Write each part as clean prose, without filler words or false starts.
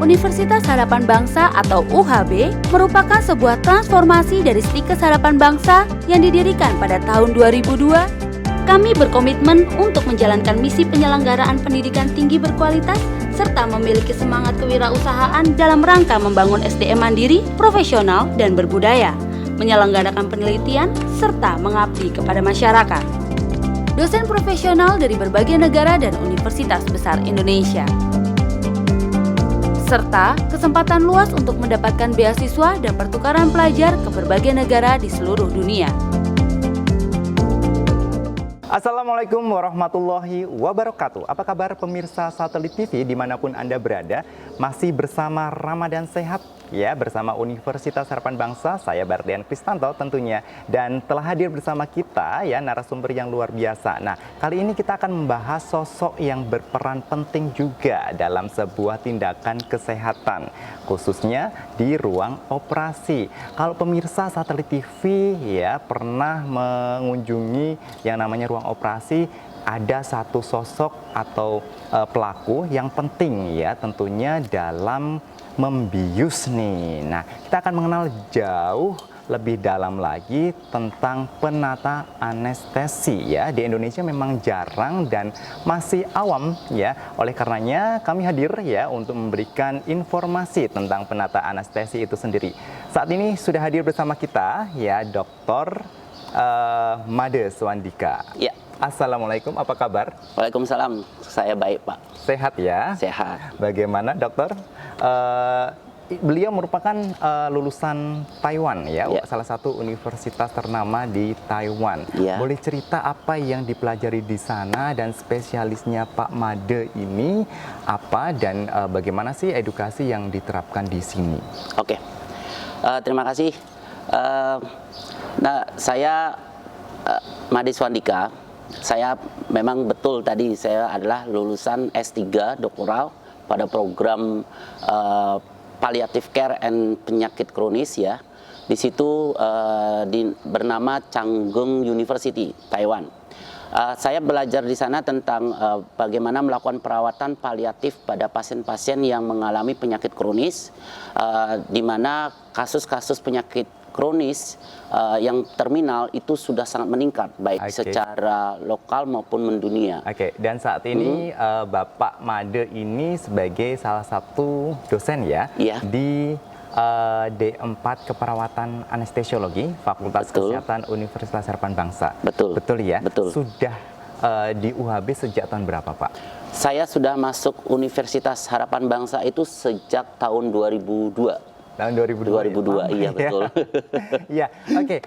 Universitas Harapan Bangsa atau UHB merupakan sebuah transformasi dari Stikes Harapan Bangsa yang didirikan pada tahun 2002. Kami berkomitmen untuk menjalankan misi penyelenggaraan pendidikan tinggi berkualitas serta memiliki semangat kewirausahaan dalam rangka membangun SDM mandiri, profesional, dan berbudaya, menyelenggarakan penelitian, serta mengabdi kepada masyarakat. Dosen profesional dari berbagai negara dan universitas besar Indonesia, serta kesempatan luas untuk mendapatkan beasiswa dan pertukaran pelajar ke berbagai negara di seluruh dunia. Assalamualaikum warahmatullahi wabarakatuh. Apa kabar pemirsa Satelit TV dimanapun Anda berada? Masih bersama Ramadan Sehat ya, bersama Universitas Harapan Bangsa. Saya Bardian Kristanto tentunya, dan telah hadir bersama kita ya narasumber yang luar biasa. Nah, kali ini kita akan membahas sosok yang berperan penting juga dalam sebuah tindakan kesehatan, khususnya di ruang operasi. Kalau pemirsa Satelit TV ya pernah mengunjungi yang namanya ruang operasi, ada satu sosok atau pelaku yang penting ya tentunya dalam membius nih. Nah, kita akan mengenal jauh lebih dalam lagi tentang penata anestesi ya. Di Indonesia memang jarang dan masih awam ya. Oleh karenanya kami hadir ya untuk memberikan informasi tentang penata anestesi itu sendiri. Saat ini sudah hadir bersama kita ya Dr. Made Swandika. Ya. Assalamualaikum, apa kabar? Waalaikumsalam, saya baik Pak. Sehat ya? Sehat. Bagaimana dokter? Beliau merupakan lulusan Taiwan ya, salah satu universitas ternama di Taiwan. Ya. Boleh cerita apa yang dipelajari di sana dan spesialisnya Pak Made ini apa dan bagaimana sih edukasi yang diterapkan di sini? Oke, terima kasih. Nah, saya Made Swandika. Saya memang betul tadi saya adalah lulusan S3 doktoral pada program palliative care and penyakit kronis ya. Di situ bernama Changgung University, Taiwan. Saya belajar di sana tentang bagaimana melakukan perawatan paliatif pada pasien-pasien yang mengalami penyakit kronis, di mana kasus-kasus penyakit kronis yang terminal itu sudah sangat meningkat baik secara lokal maupun mendunia. Dan saat ini Bapak Made ini sebagai salah satu dosen ya, di D4 Keperawatan Anestesiologi Fakultas Kesehatan Universitas Harapan Bangsa. Betul ya? Betul. Sudah di UHB sejak tahun berapa Pak? Saya sudah masuk Universitas Harapan Bangsa itu sejak tahun 2002. Tahun 2002, iya betul. Ya, oke.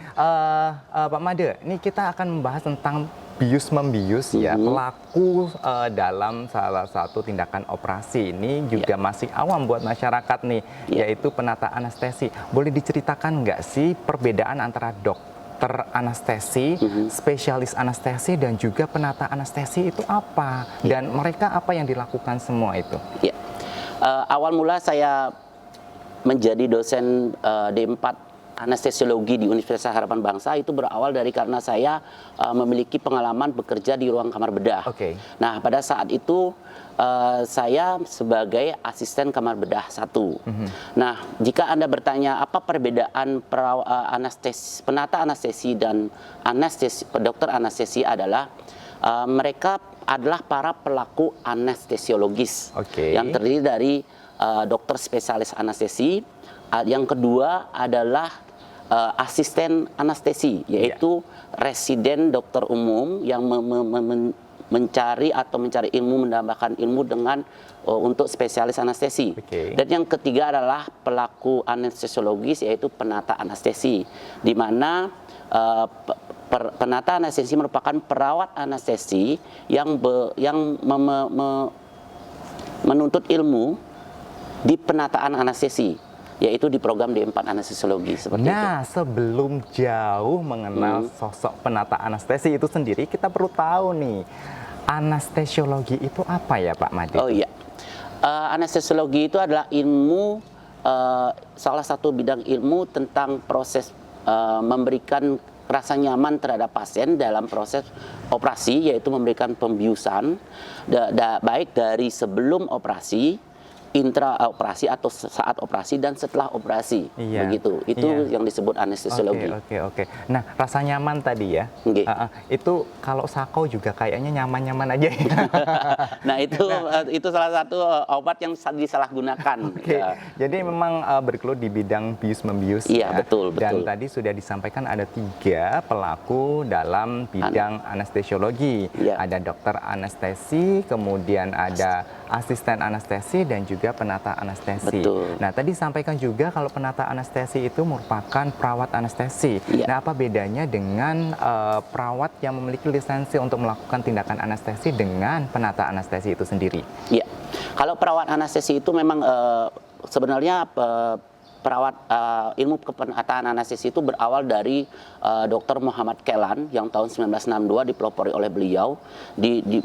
Pak Made, ini kita akan membahas tentang bius-membius ya, pelaku dalam salah satu tindakan operasi. Ini juga masih awam buat masyarakat nih, yaitu penata anestesi. Boleh diceritakan nggak sih perbedaan antara dokter anestesi, spesialis anestesi, dan juga penata anestesi itu apa? Dan mereka apa yang dilakukan semua itu? Ya. Awal mula saya menjadi dosen D4 anestesiologi di Universitas Harapan Bangsa itu berawal dari karena saya memiliki pengalaman bekerja di ruang kamar bedah. Nah, pada saat itu saya sebagai asisten kamar bedah 1. Nah, jika Anda bertanya apa perbedaan penata anestesi dan dokter anestesi adalah mereka adalah para pelaku anestesiologis yang terdiri dari dokter spesialis anestesi, yang kedua adalah asisten anestesi, yaitu residen dokter umum yang mencari ilmu, menambahkan ilmu dengan untuk spesialis anestesi. Dan yang ketiga adalah pelaku anestesiologis, yaitu penata anestesi, di mana penata anestesi merupakan perawat anestesi yang menuntut ilmu di penataan anestesi, yaitu di program D4 anestesiologi seperti itu. Nah, sebelum jauh mengenal sosok penata anestesi itu sendiri, kita perlu tahu nih, anestesiologi itu apa ya Pak Made? Oh iya, anestesiologi itu adalah ilmu, salah satu bidang ilmu tentang proses memberikan rasa nyaman terhadap pasien dalam proses operasi, yaitu memberikan pembiusan baik dari sebelum operasi intra operasi atau saat operasi dan setelah operasi. Iya. Begitu. Itu Iya. yang disebut anestesiologi. Oke. Nah, rasa nyaman tadi ya. Oke. Itu kalau Sako juga kayaknya nyaman-nyaman aja ya. Nah, itu salah satu obat yang disalahgunakan. Oke. Jadi memang bergelut di bidang bius-membius. Iya, ya. betul. Dan tadi sudah disampaikan ada 3 pelaku dalam bidang anestesiologi. Iya. Ada dokter anestesi, kemudian ada asisten anestesi dan juga penata anestesi. Betul. Nah, tadi sampaikan juga kalau penata anestesi itu merupakan perawat anestesi. Iya. Nah, apa bedanya dengan perawat yang memiliki lisensi untuk melakukan tindakan anestesi dengan penata anestesi itu sendiri? Iya. Kalau perawat anestesi itu memang sebenarnya perawat ilmu kepenataan anestesi itu berawal dari Dr. Muhammad Kellan yang tahun 1962 dipelopori oleh beliau.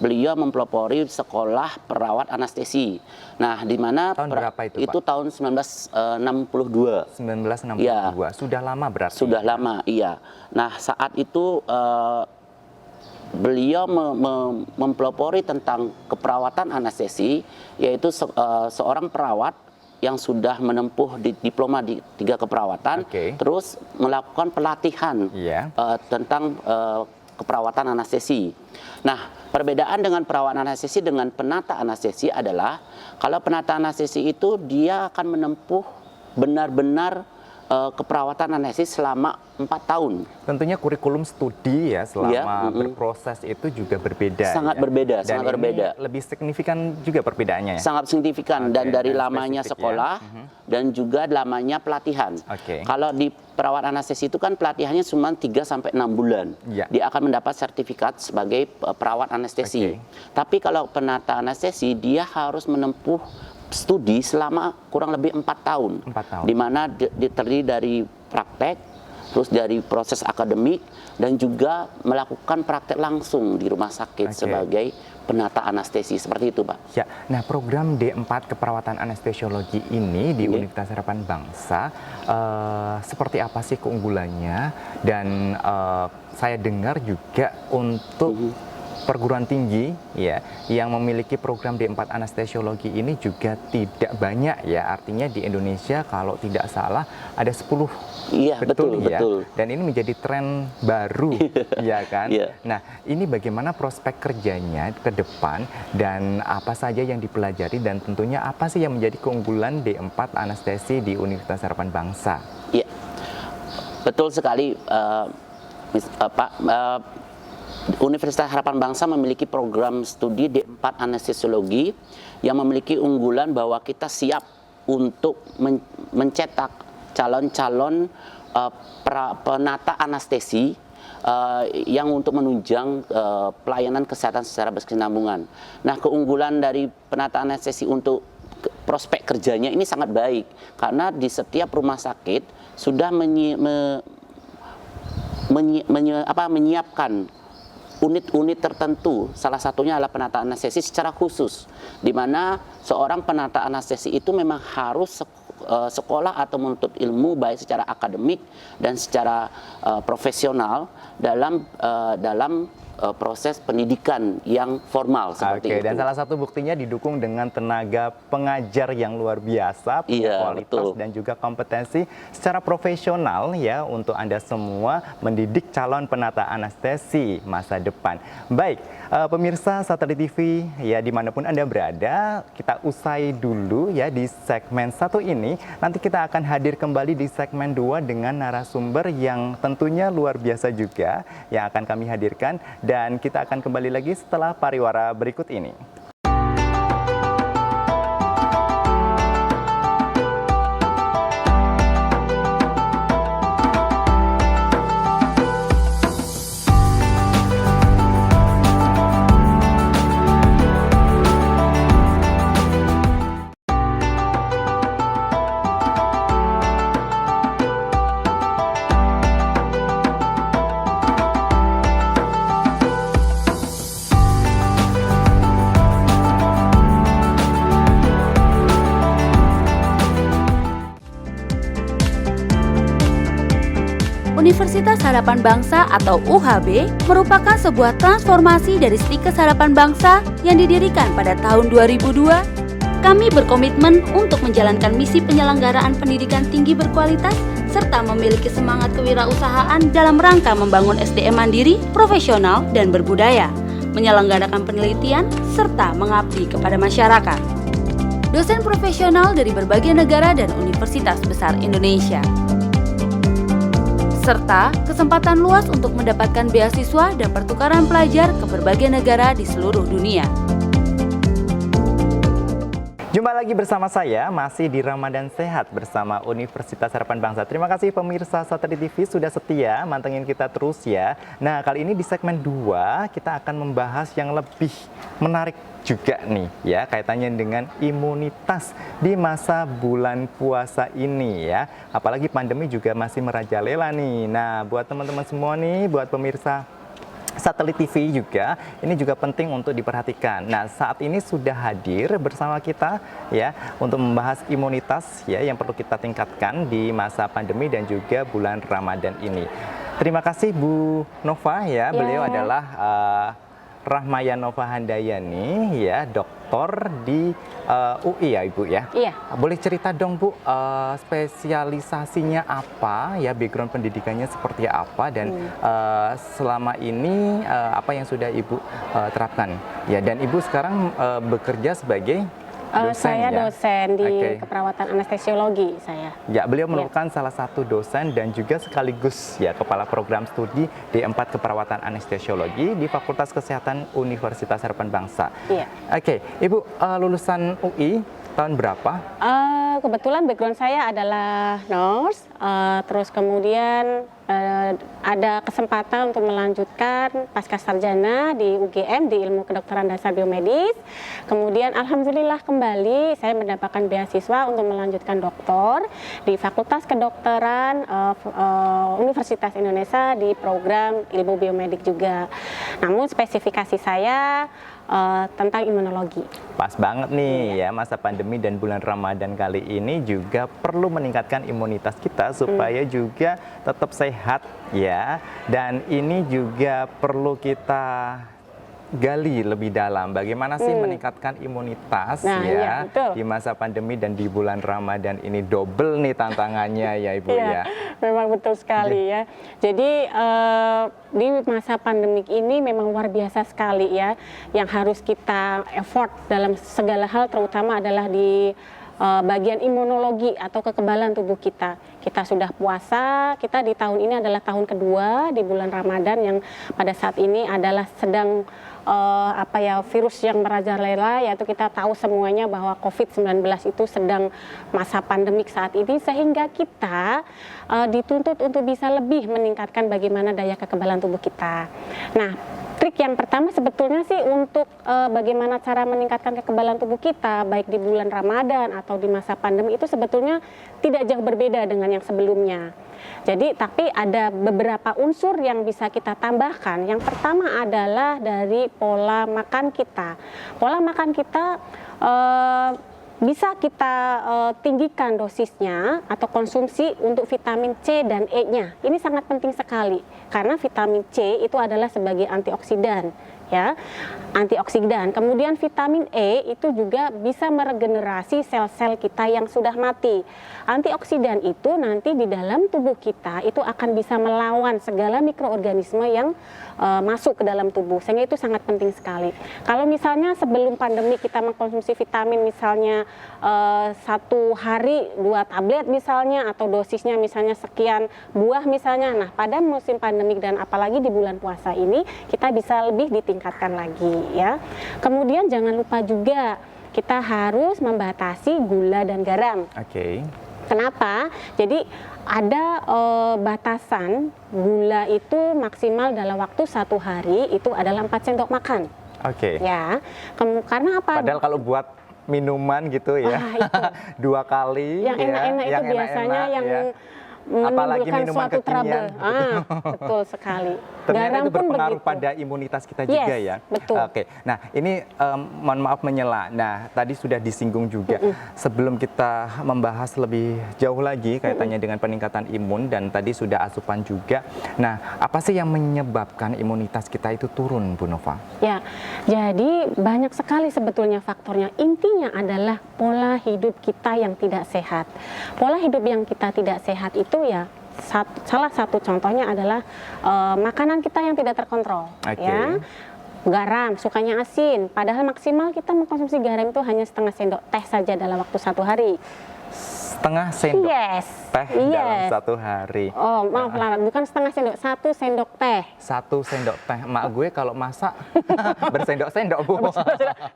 Beliau mempelopori sekolah perawat anestesi. Nah, di mana Tahun berapa itu, Pak? Itu tahun 1962. 1962. Ya. Sudah lama berarti. Sudah lama, iya. Nah, saat itu beliau mempelopori tentang keperawatan anestesi, yaitu seorang perawat yang sudah menempuh diploma di 3 keperawatan, terus melakukan pelatihan tentang keperawatan anestesi. Nah, perbedaan dengan perawat anestesi dengan penata anestesi adalah kalau penata anestesi itu dia akan menempuh benar-benar keperawatan anestesi selama 4 tahun. Tentunya kurikulum studi ya selama berproses itu juga berbeda. Sangat ya? berbeda, Dan sangat berbeda. Lebih signifikan juga perbedaannya ya? Sangat signifikan dan dari lamanya spesifik, sekolah dan juga lamanya pelatihan. Kalau di perawat anestesi itu kan pelatihannya cuma 3 sampai 6 bulan. Dia akan mendapat sertifikat sebagai perawat anestesi. Tapi kalau penata anestesi dia harus menempuh studi selama kurang lebih 4 tahun. Di mana terdiri dari praktek, terus dari proses akademik dan juga melakukan praktek langsung di rumah sakit sebagai penata anestesi. Seperti itu, Pak. Ya. Nah, program D4 keperawatan anestesiologi ini di Universitas Harapan Bangsa seperti apa sih keunggulannya? Dan saya dengar juga untuk perguruan tinggi ya yang memiliki program D4 anestesiologi ini juga tidak banyak ya. Artinya di Indonesia kalau tidak salah ada 10. Iya, betul. Dan ini menjadi tren baru ya kan. Nah, ini bagaimana prospek kerjanya ke depan dan apa saja yang dipelajari dan tentunya apa sih yang menjadi keunggulan D4 anestesi di Universitas Harapan Bangsa? Iya. Betul sekali Pak. Universitas Harapan Bangsa memiliki program studi D4 anestesiologi yang memiliki unggulan bahwa kita siap untuk mencetak calon-calon penata anestesi yang untuk menunjang pelayanan kesehatan secara berkesinambungan. Nah, keunggulan dari penata anestesi untuk prospek kerjanya ini sangat baik karena di setiap rumah sakit sudah menyiapkan unit-unit tertentu, salah satunya adalah penata anestesi secara khusus, di mana seorang penata anestesi itu memang harus sekolah atau menuntut ilmu baik secara akademik dan secara profesional dalam proses pendidikan yang formal seperti itu. Dan salah satu buktinya didukung dengan tenaga pengajar yang luar biasa, kualitas dan juga kompetensi secara profesional ya untuk Anda semua mendidik calon penata anestesi masa depan. Baik, pemirsa Satelit TV ya dimanapun Anda berada, kita usai dulu ya di segmen 1 ini. Nanti kita akan hadir kembali di segmen 2 dengan narasumber yang tentunya luar biasa juga yang akan kami hadirkan. Dan kita akan kembali lagi setelah pariwara berikut ini. Universitas Harapan Bangsa atau UHB merupakan sebuah transformasi dari Stikes Harapan Bangsa yang didirikan pada tahun 2002. Kami berkomitmen untuk menjalankan misi penyelenggaraan pendidikan tinggi berkualitas serta memiliki semangat kewirausahaan dalam rangka membangun SDM mandiri, profesional, dan berbudaya, menyelenggarakan penelitian, serta mengabdi kepada masyarakat. Dosen profesional dari berbagai negara dan universitas besar Indonesia. Serta kesempatan luas untuk mendapatkan beasiswa dan pertukaran pelajar ke berbagai negara di seluruh dunia. Jumpa lagi bersama saya, masih di Ramadan Sehat bersama Universitas Harapan Bangsa. Terima kasih pemirsa Satelit TV sudah setia mantengin kita terus ya. Nah, kali ini di segmen 2 kita akan membahas yang lebih menarik juga nih ya, kaitannya dengan imunitas di masa bulan puasa ini ya. Apalagi pandemi juga masih merajalela nih. Nah, buat teman-teman semua nih, buat pemirsa Satelit TV juga, ini juga penting untuk diperhatikan. Nah, saat ini sudah hadir bersama kita ya untuk membahas imunitas ya yang perlu kita tingkatkan di masa pandemi dan juga bulan Ramadan ini. Terima kasih Bu Nova ya, beliau adalah Rahmaya Nova Handayani ya, doktor di UI ya Ibu ya. Iya. Boleh cerita dong Bu, spesialisasinya apa ya, background pendidikannya seperti apa, dan selama ini apa yang sudah Ibu terapkan ya, dan Ibu sekarang bekerja sebagai dosen, saya ya? dosen di keperawatan anestesiologi saya. Ya, beliau merupakan salah satu dosen dan juga sekaligus ya kepala program studi D4 Keperawatan Anestesiologi di Fakultas Kesehatan Universitas Harapan Bangsa. Iya. Oke, Ibu lulusan UI tahun berapa? Kebetulan background saya adalah nurse, terus kemudian ada kesempatan untuk melanjutkan pasca sarjana di UGM di Ilmu Kedokteran Dasar Biomedis. Kemudian alhamdulillah kembali saya mendapatkan beasiswa untuk melanjutkan doktor di Fakultas Kedokteran Universitas Indonesia di program Ilmu Biomedik juga. Namun spesifikasi saya tentang imunologi. Pas banget nih ya, masa pandemi dan bulan Ramadan kali ini juga perlu meningkatkan imunitas kita supaya juga tetap sehat ya. Dan ini juga perlu kita gali lebih dalam bagaimana sih meningkatkan imunitas ya betul. di masa pandemi dan di bulan Ramadan ini. Double nih tantangannya ya Ibu ya. Memang betul sekali ya. Jadi di masa pandemik ini memang luar biasa sekali ya, yang harus kita effort dalam segala hal, terutama adalah di bagian imunologi atau kekebalan tubuh kita. Kita sudah puasa, kita di tahun ini adalah tahun kedua di bulan Ramadan yang pada saat ini adalah sedang virus yang merajalela, yaitu kita tahu semuanya bahwa COVID-19 itu sedang masa pandemik saat ini, sehingga kita dituntut untuk bisa lebih meningkatkan bagaimana daya kekebalan tubuh kita. Nah, trik yang pertama sebetulnya sih untuk bagaimana cara meningkatkan kekebalan tubuh kita baik di bulan Ramadan atau di masa pandemi itu sebetulnya tidak jauh berbeda dengan yang sebelumnya. Jadi tapi ada beberapa unsur yang bisa kita tambahkan. Yang pertama adalah dari pola makan kita. Pola makan kita bisa kita tinggikan dosisnya atau konsumsi untuk vitamin C dan E-nya. Ini sangat penting sekali karena vitamin C itu adalah sebagai antioksidan ya, antioksidan. Kemudian vitamin E itu juga bisa meregenerasi sel-sel kita yang sudah mati. Antioksidan itu nanti di dalam tubuh kita itu akan bisa melawan segala mikroorganisme yang masuk ke dalam tubuh, sehingga itu sangat penting sekali. Kalau misalnya sebelum pandemi kita mengkonsumsi vitamin misalnya 1 hari 2 tablet misalnya, atau dosisnya misalnya sekian buah misalnya, nah pada musim pandemik dan apalagi di bulan puasa ini kita bisa lebih ditingkatkan lagi ya. Kemudian jangan lupa juga kita harus membatasi gula dan garam. Oke. Kenapa? Jadi ada batasan gula itu maksimal dalam waktu 1 hari itu adalah 4 sendok makan. Oke. Ya, karena apa? Padahal kalau buat minuman gitu ya, 2 kali. Yang enak-enak itu biasanya yang Apalagi menimbulkan minuman suatu trouble. kekinian. Betul sekali. Ternyata Garam itu pun berpengaruh begitu. pada imunitas kita juga Yes, ya. betul. Oke, nah ini mohon maaf menyela. Nah tadi sudah disinggung juga. Sebelum kita membahas lebih jauh lagi kaitannya dengan peningkatan imun dan tadi sudah asupan juga. Nah apa sih yang menyebabkan imunitas kita itu turun, Bu Nova? Ya, jadi banyak sekali sebetulnya faktornya. Intinya adalah pola hidup kita yang tidak sehat. Pola hidup yang kita tidak sehat itu ya salah satu contohnya adalah makanan kita yang tidak terkontrol. Oke. Ya, garam sukanya asin. Padahal maksimal kita mengkonsumsi garam itu hanya setengah sendok teh saja dalam waktu 1 hari. Setengah sendok Yes. teh dalam 1 hari. Oh, maaf lah, bukan setengah sendok, 1 sendok teh. 1 sendok teh. Mak gue kalau masak bersendok-sendok, Bu.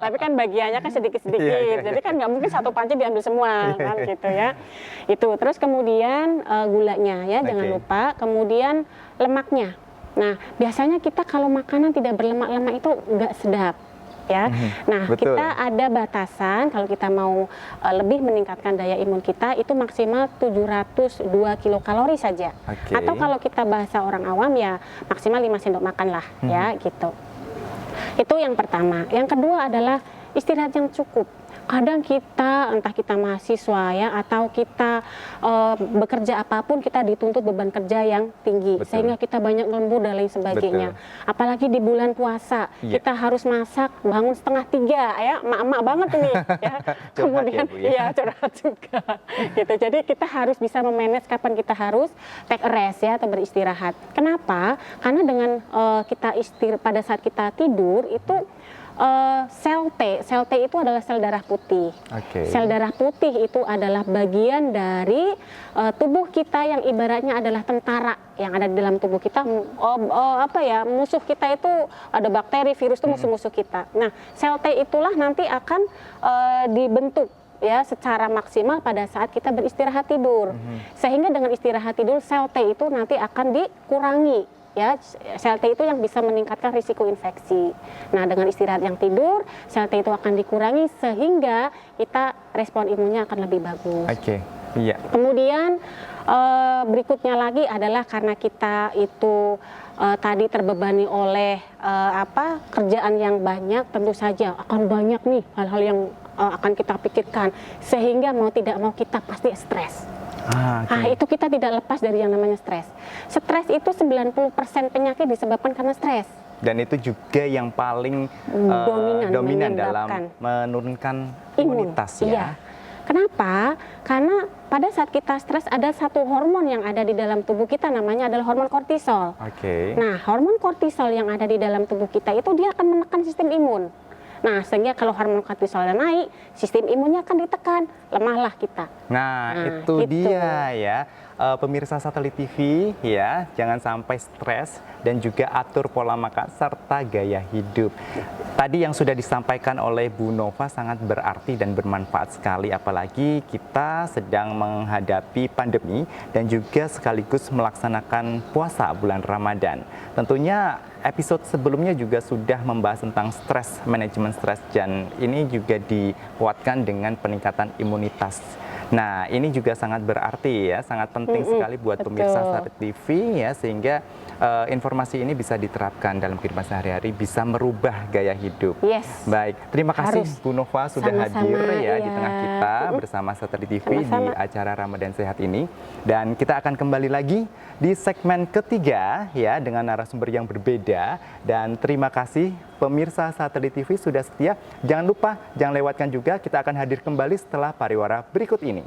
Tapi kan bagiannya kan sedikit-sedikit, Iya, iya, jadi kan nggak mungkin satu panci diambil semua, kan gitu ya. Itu terus kemudian gulanya ya, jangan Oke. lupa. Kemudian lemaknya. Nah, biasanya kita kalau makanan tidak berlemak-lemak itu nggak sedap. Ya, nah betul. kita ada batasan kalau kita mau lebih meningkatkan daya imun kita itu maksimal 702 kilokalori saja. Oke. Atau kalau kita bahasa orang awam ya maksimal 5 sendok makan lah, ya gitu. Itu yang pertama. Yang kedua adalah istirahat yang cukup. Kadang kita, entah kita mahasiswa ya, atau kita bekerja apapun, kita dituntut beban kerja yang tinggi. Betul. Sehingga kita banyak lembur dan lain sebagainya. Apalagi di bulan puasa, Iya. kita harus masak, bangun 2:30 ya, emak-emak banget ini. Ya. Kemudian, Bu, ya. ya curhat juga. Gitu. Jadi kita harus bisa memanage kapan kita harus take a rest ya, atau beristirahat. Kenapa? Karena dengan kita pada saat kita tidur, itu sel T itu adalah sel darah putih. Oke. Sel darah putih itu adalah bagian dari tubuh kita yang ibaratnya adalah tentara yang ada di dalam tubuh kita. Musuh kita itu ada bakteri, virus itu musuh-musuh kita. Nah, sel T itulah nanti akan dibentuk ya secara maksimal pada saat kita beristirahat tidur. Sehingga dengan istirahat tidur sel T itu nanti akan dikurangi. Ya, sel T itu yang bisa meningkatkan risiko infeksi. Nah, dengan istirahat yang tidur, sel T itu akan dikurangi sehingga kita respon imunnya akan lebih bagus. Oke, iya. Kemudian berikutnya lagi adalah karena kita itu tadi terbebani oleh kerjaan yang banyak, tentu saja akan banyak nih hal-hal yang akan kita pikirkan sehingga mau tidak mau kita pasti stres. Oke. Itu kita tidak lepas dari yang namanya stres. Stres itu 90% penyakit disebabkan karena stres. Dan itu juga yang paling dominan dalam menurunkan imunitas ya. Iya. Kenapa? Karena pada saat kita stres ada satu hormon yang ada di dalam tubuh kita, namanya adalah hormon kortisol. Oke. Nah, hormon kortisol yang ada di dalam tubuh kita itu dia akan menekan sistem imun. Nah, sehingga kalau hormon kortisolnya naik, sistem imunnya akan ditekan, lemahlah kita. Nah, itu gitu. dia ya. Pemirsa Satelit TV ya, jangan sampai stres dan juga atur pola makan serta gaya hidup. Tadi yang sudah disampaikan oleh Bu Nova sangat berarti dan bermanfaat sekali, apalagi kita sedang menghadapi pandemi dan juga sekaligus melaksanakan puasa bulan Ramadan. Tentunya episode sebelumnya juga sudah membahas tentang stres, manajemen stres, dan ini juga dikuatkan dengan peningkatan imunitas. Nah, ini juga sangat berarti ya, sangat penting sekali buat pemirsa Satelit TV ya, sehingga informasi ini bisa diterapkan dalam kehidupan sehari-hari, bisa merubah gaya hidup. Yes. Baik, terima kasih Harus. Bu Nova sudah Sama-sama, hadir ya di iya. tengah kita bersama Satelit TV di Sama-sama. acara Ramadan Sehat ini. Dan kita akan kembali lagi di segmen ketiga ya dengan narasumber yang berbeda. Dan terima kasih pemirsa Satelit TV sudah setia. Jangan lupa, jangan lewatkan juga, kita akan hadir kembali setelah pariwara berikut ini.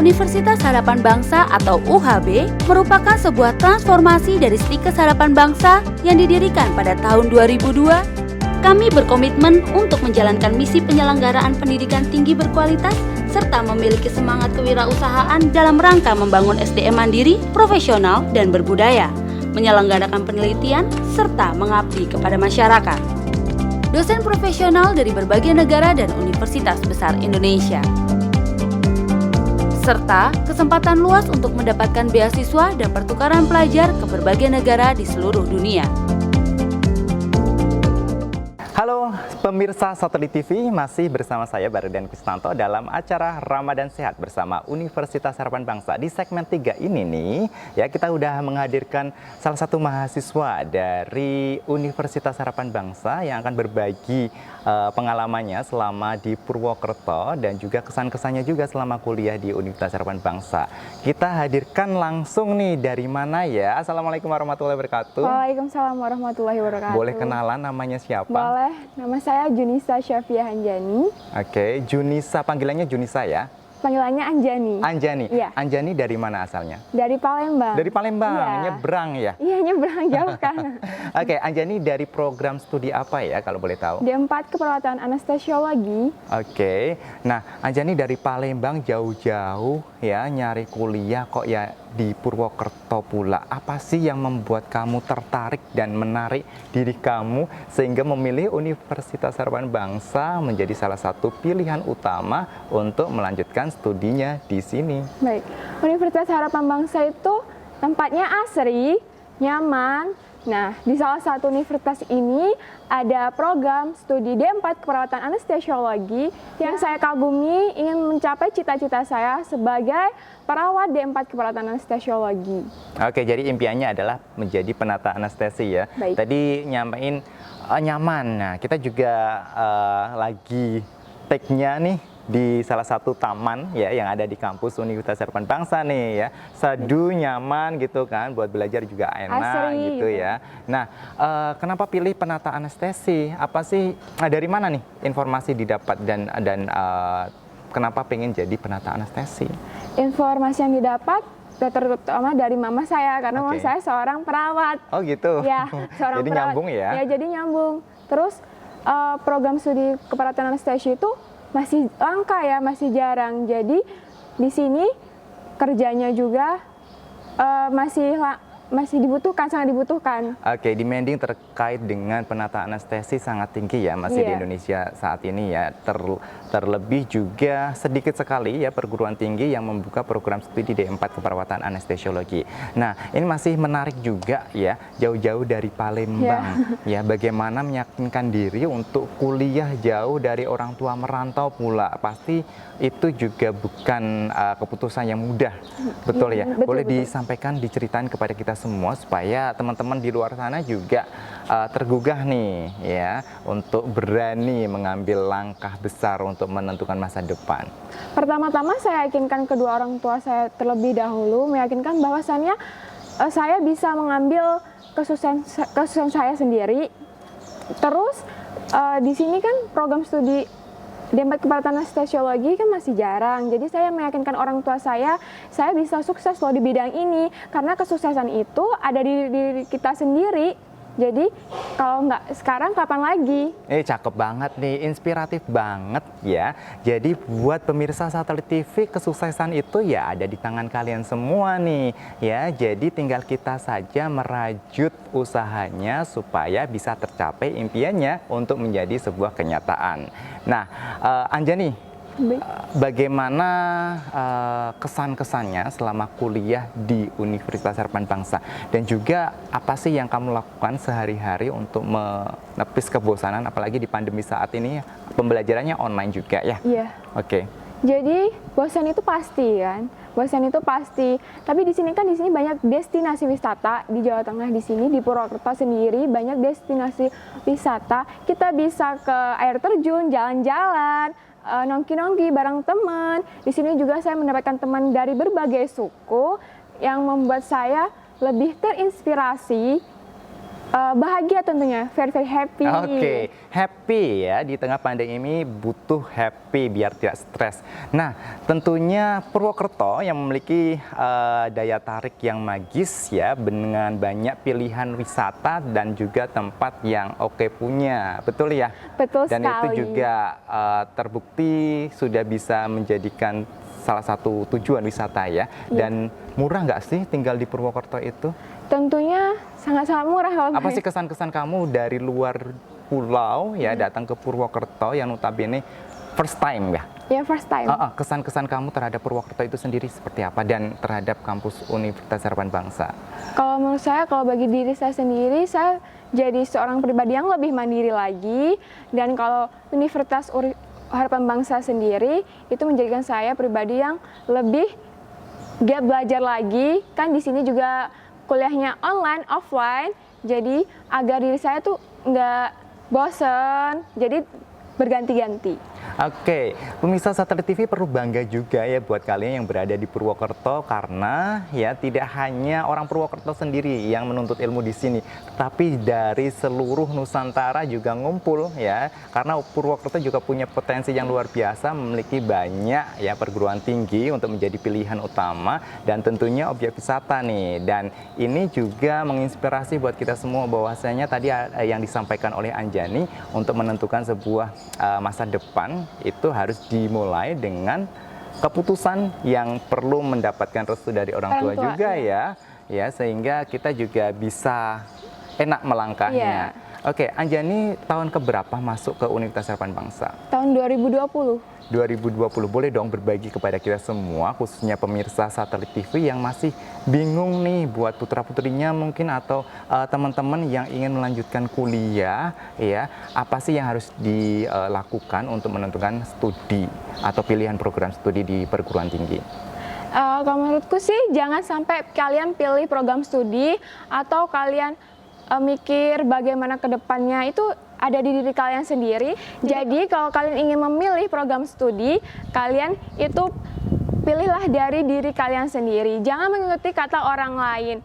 Universitas Harapan Bangsa atau UHB merupakan sebuah transformasi dari Stikes Harapan Bangsa yang didirikan pada tahun 2002. Kami berkomitmen untuk menjalankan misi penyelenggaraan pendidikan tinggi berkualitas serta memiliki semangat kewirausahaan dalam rangka membangun SDM mandiri, profesional, dan berbudaya, menyelenggarakan penelitian, serta mengabdi kepada masyarakat. Dosen profesional dari berbagai negara dan universitas besar Indonesia. Serta kesempatan luas untuk mendapatkan beasiswa dan pertukaran pelajar ke berbagai negara di seluruh dunia. Halo pemirsa Satelit TV, masih bersama saya Barudan Kristanto dalam acara Ramadan Sehat bersama Universitas Harapan Bangsa. Di segmen 3 ini nih, ya kita udah menghadirkan salah satu mahasiswa dari Universitas Harapan Bangsa yang akan berbagi pengalamannya selama di Purwokerto dan juga kesan-kesannya juga selama kuliah di Universitas Harapan Bangsa. Kita hadirkan langsung nih dari mana ya? Assalamualaikum warahmatullahi wabarakatuh. Waalaikumsalam warahmatullahi wabarakatuh. Boleh kenalan namanya siapa? Boleh, nama saya Junisa Syafiah Anjani. Oke, Junisa, panggilannya Junisa ya? Panggilannya Anjani. Anjani? Iya. Anjani dari mana asalnya? Dari Palembang. Dari Palembang, Iya. nyebrang ya? Iya, nyebrang jauh kan. Oke, Anjani dari program studi apa ya kalau boleh tahu? D4 Keperawatan Anestesiologi. Oke, nah Anjani dari Palembang jauh-jauh ya nyari kuliah kok ya di Purwokerto pula. Apa sih yang membuat kamu tertarik dan menarik diri kamu sehingga memilih Universitas Harapan Bangsa menjadi salah satu pilihan utama untuk melanjutkan studinya di sini? Baik, Universitas Harapan Bangsa itu tempatnya asri, nyaman. Nah, di salah satu universitas ini ada program studi D4 Keperawatan Anestesiologi yang saya kagumi ingin mencapai cita-cita saya sebagai perawat D4 Keperawatan Anestesiologi. Oke, jadi impiannya adalah menjadi penata anestesi ya. Baik. Tadi nyamain nyaman. Nah, kita juga lagi take-nya nih di salah satu taman ya yang ada di kampus Universitas Harapan Bangsa nih ya. Seduh, nyaman gitu kan, buat belajar juga enak Asri, gitu ya. Nah, kenapa pilih penata anestesi? Apa sih dari mana nih informasi didapat dan kenapa pengen jadi penata anestesi? Informasi yang didapat terutama dari mama saya karena mama Oke. saya seorang perawat. Oh gitu. Ya, seorang Jadi perawat. nyambung ya? Ya, jadi nyambung. Terus program studi keperawatan anestesi itu masih langka ya, masih jarang. Jadi di sini kerjanya juga masih dibutuhkan, sangat dibutuhkan. Oke, demanding terkait dengan penata anestesi sangat tinggi ya masih di Iya. Indonesia saat ini ya. Terlebih juga sedikit sekali ya perguruan tinggi yang membuka program studi D4 Keperawatan Anestesiologi. Nah, ini masih menarik juga ya, jauh-jauh dari Palembang. Ya, bagaimana meyakinkan diri untuk kuliah jauh dari orang tua merantau pula. Pasti itu juga bukan keputusan yang mudah. Betul ya? Betul, Boleh betul. disampaikan, diceritain kepada kita semua supaya teman-teman di luar sana juga tergugah nih ya untuk berani mengambil langkah besar untuk menentukan masa depan. Pertama-tama saya yakinkan kedua orang tua saya terlebih dahulu, meyakinkan bahwasannya saya bisa mengambil kesusahan saya sendiri. Terus di sini kan program studi D4 Keperawatan Anestesiologi kan masih jarang. Jadi saya meyakinkan orang tua saya bisa sukses loh di bidang ini. Karena kesuksesan itu ada di diri kita sendiri. Jadi kalau nggak sekarang kapan lagi? Cakep banget nih, inspiratif banget ya. Jadi buat pemirsa Satelit TV, kesuksesan itu ya ada di tangan kalian semua nih ya. Jadi tinggal kita saja merajut usahanya supaya bisa tercapai impiannya untuk menjadi sebuah kenyataan. Nah, Anjani, bagaimana kesan-kesannya selama kuliah di Universitas Harapan Bangsa? Dan juga apa sih yang kamu lakukan sehari-hari untuk menepis kebosanan, apalagi di pandemi saat ini pembelajarannya online juga ya? Iya. Oke. Jadi bosan itu pasti kan, bosan itu pasti. Tapi di sini banyak destinasi wisata di Jawa Tengah, di sini di Purwokerto sendiri banyak destinasi wisata. Kita bisa ke air terjun, jalan-jalan, nongki-nongki bareng teman. Di sini juga saya mendapatkan teman dari berbagai suku yang membuat saya lebih terinspirasi Bahagia tentunya, very very happy. Oke, happy ya, di tengah pandemi ini butuh happy biar tidak stres. Nah, tentunya Purwokerto yang memiliki daya tarik yang magis ya, dengan banyak pilihan wisata dan juga tempat yang oke punya, betul ya? Betul Dan sekali. itu juga terbukti sudah bisa menjadikan salah satu tujuan wisata ya. Dan murah nggak sih tinggal di Purwokerto itu? Tentunya sangat-sangat murah kalau Apa sih kesan-kesan kamu dari luar pulau ya datang ke Purwokerto yang notabene first time ya? Ya first time. Kesan-kesan kamu terhadap Purwokerto itu sendiri seperti apa dan terhadap kampus Universitas Harapan Bangsa? Kalau menurut saya, kalau bagi diri saya sendiri, saya jadi seorang pribadi yang lebih mandiri lagi. Dan kalau Universitas Harapan Bangsa sendiri, itu menjadikan saya pribadi yang lebih giat belajar lagi. Kan di sini juga kuliahnya online, offline. Jadi agar diri saya tuh nggak bosen, jadi berganti-ganti. Oke, pemirsa Satelit TV perlu bangga juga ya buat kalian yang berada di Purwokerto, karena ya tidak hanya orang Purwokerto sendiri yang menuntut ilmu di sini, tapi dari seluruh Nusantara juga ngumpul ya, karena Purwokerto juga punya potensi yang luar biasa, memiliki banyak ya perguruan tinggi untuk menjadi pilihan utama dan tentunya objek wisata nih. Dan ini juga menginspirasi buat kita semua bahwasanya tadi yang disampaikan oleh Anjani untuk menentukan sebuah masa depan itu harus dimulai dengan keputusan yang perlu mendapatkan restu dari orang tua juga ya, sehingga kita juga bisa enak melangkahnya. Oke, Anjani tahun keberapa masuk ke Universitas Harapan Bangsa? Tahun 2020. 2020, boleh dong berbagi kepada kita semua, khususnya pemirsa Satelit TV yang masih bingung nih buat putra-putrinya mungkin atau teman-teman yang ingin melanjutkan kuliah ya, apa sih yang harus dilakukan untuk menentukan studi atau pilihan program studi di perguruan tinggi? Kalau menurutku sih jangan sampai kalian pilih program studi atau kalian mikir bagaimana ke depannya, itu ada di diri kalian sendiri. Jadi kalau kalian ingin memilih program studi, kalian itu pilihlah dari diri kalian sendiri. Jangan mengikuti kata orang lain.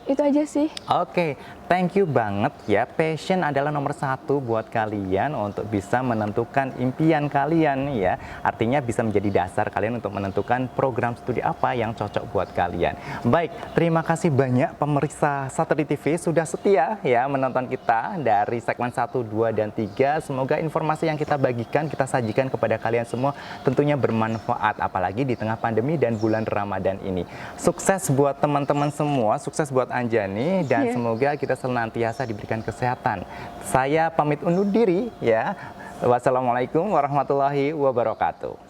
Itu aja sih. Oke, thank you banget ya. Passion adalah nomor satu buat kalian untuk bisa menentukan impian kalian ya. Artinya bisa menjadi dasar kalian untuk menentukan program studi apa yang cocok buat kalian. Baik, terima kasih banyak pemirsa Satelit TV sudah setia ya menonton kita dari segmen 1, 2, dan 3. Semoga informasi yang kita bagikan, kita sajikan kepada kalian semua tentunya bermanfaat, apalagi di tengah pandemi dan bulan Ramadan ini. Sukses buat teman-teman semua, sukses buat Anjani, dan semoga kita senantiasa diberikan kesehatan. Saya pamit undur diri ya. Wassalamualaikum warahmatullahi wabarakatuh.